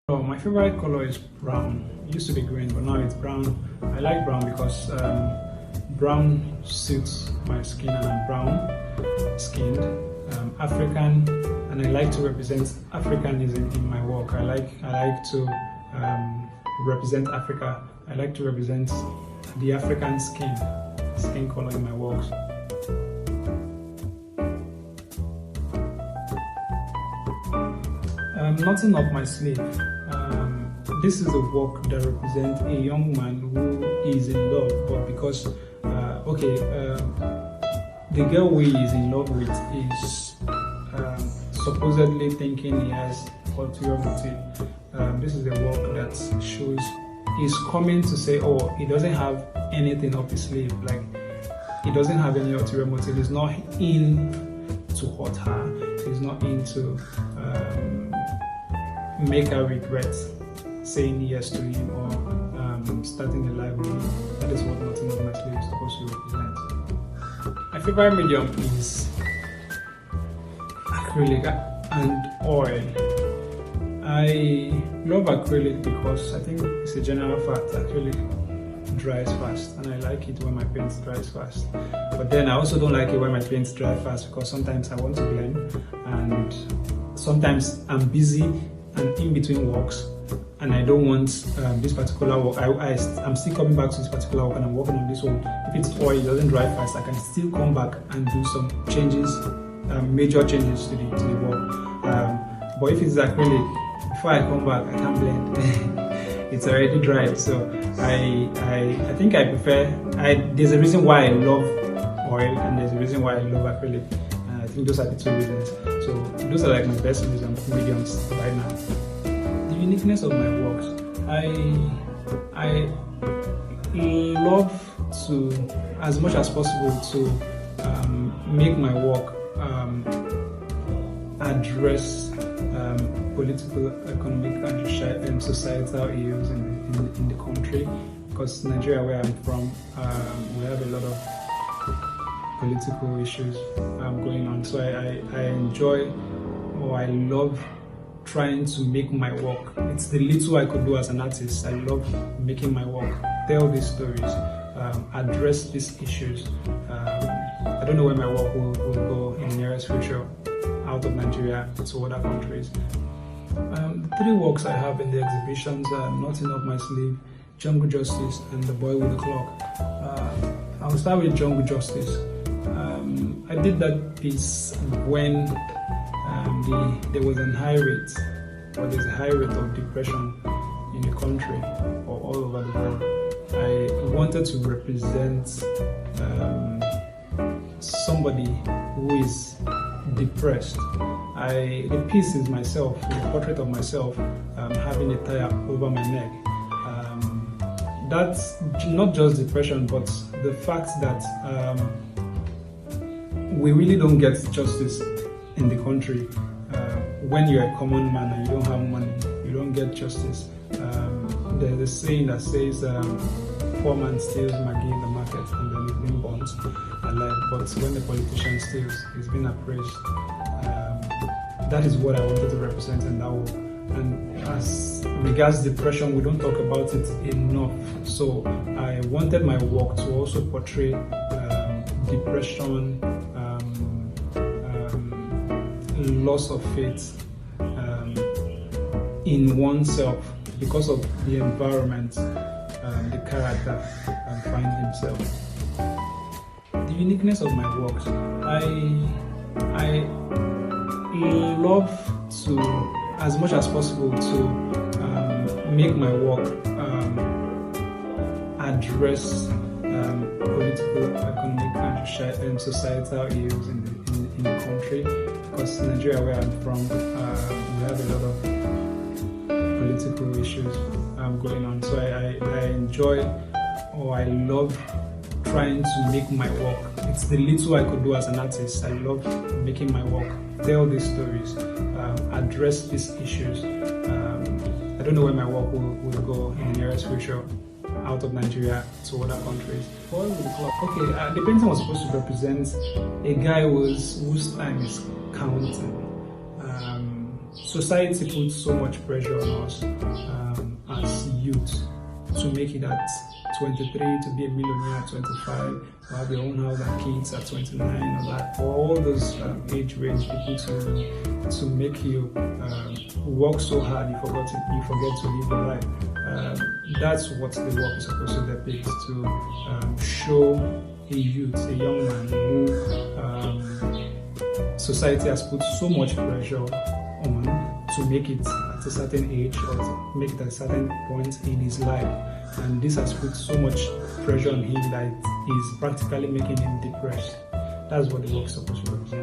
Oh, my favorite color is brown. It used to be green, but now it's brown. I like brown because brown suits my skin, and I'm brown skinned, African, and I like to represent Africanism in my work. I like to represent Africa. I like to represent the African skin color in my works. Nothing up my sleeve. This is a work that represents a young man who is in love, but because the girl who he is in love with is supposedly thinking he has ulterior motive. This is a work that shows he's coming to say, oh, he doesn't have anything up his sleeve, like he doesn't have any ulterior motive. He's not in to hurt her. He's not into make her regret saying yes to him or starting a life with him. That is what Nothing Up My Sleeve is supposed to represent. My favorite medium is acrylic and oil. I love acrylic because I think it's a general fact acrylic dries fast, and I like it when my paint dries fast. But then I also don't like it when my paint dry fast because sometimes I want to blend, and sometimes I'm busy and in between works, and I don't want this particular work. I'm still coming back to this particular work, and I'm working on this one. If it's oil, it doesn't dry fast, I can still come back and do some changes, major changes to the work. But if it's acrylic, before I come back, I can't blend. It's already dried. So I think I prefer. There's a reason why I love oil, and there's a reason why I love acrylic. I think those are the two reasons. So those are like my best mediums right now. The uniqueness of my works. I love to, as much as possible, to make my work address political, economic, and societal issues in the country. Because Nigeria, where I'm from, we have a lot of political issues going on, so I enjoy, or I love trying to make my work. It's the little I could do as an artist. I love making my work tell these stories, address these issues. I don't know where my work will go in the nearest future, out of Nigeria to other countries. The three works I have in the exhibitions are Nothing Up My Sleeve, Jungle Justice, and The Boy with the Clock. I'll start with Jungle Justice. I did that piece when there was a high rate, or there's a high rate of depression in the country or all over the world. I wanted to represent somebody who is depressed. The piece is myself, a portrait of myself having a tire over my neck. That's not just depression, but the fact that we really don't get justice in the country. When you're a common man and you don't have money, you don't get justice. There's a saying that says, poor man steals Maggie in the market and then he's being burnt alive, but when the politician steals, he's being appraised. That is what I wanted to represent in that work. And as regards depression, we don't talk about it enough. So I wanted my work to also portray depression, loss of faith in oneself because of the environment the character finds himself. The uniqueness of my works. I love to, as much as possible, to make my work address political, economic, and societal issues in the country. Because in Nigeria, where I'm from, we have a lot of political issues going on. So I enjoy, or I love trying to make my work. It's the little I could do as an artist. I love making my work tell these stories, address these issues. I don't know where my work will go in the nearest future, out of Nigeria to other countries. Boy with the Clock. Okay, the painting was supposed to represent a guy whose time is counting. society puts so much pressure on us as youth to make it at 23, to be a millionaire at 25, to have your own house and kids at 29, or that, for all those age range people to make you work so hard you forget to live your life. That's what the work is supposed to depict, to show a youth, a young man who society has put so much pressure on to make it at a certain age or to make it at a certain point in his life. And this has put so much pressure on him that is practically making him depressed. That's what the work is supposed to represent.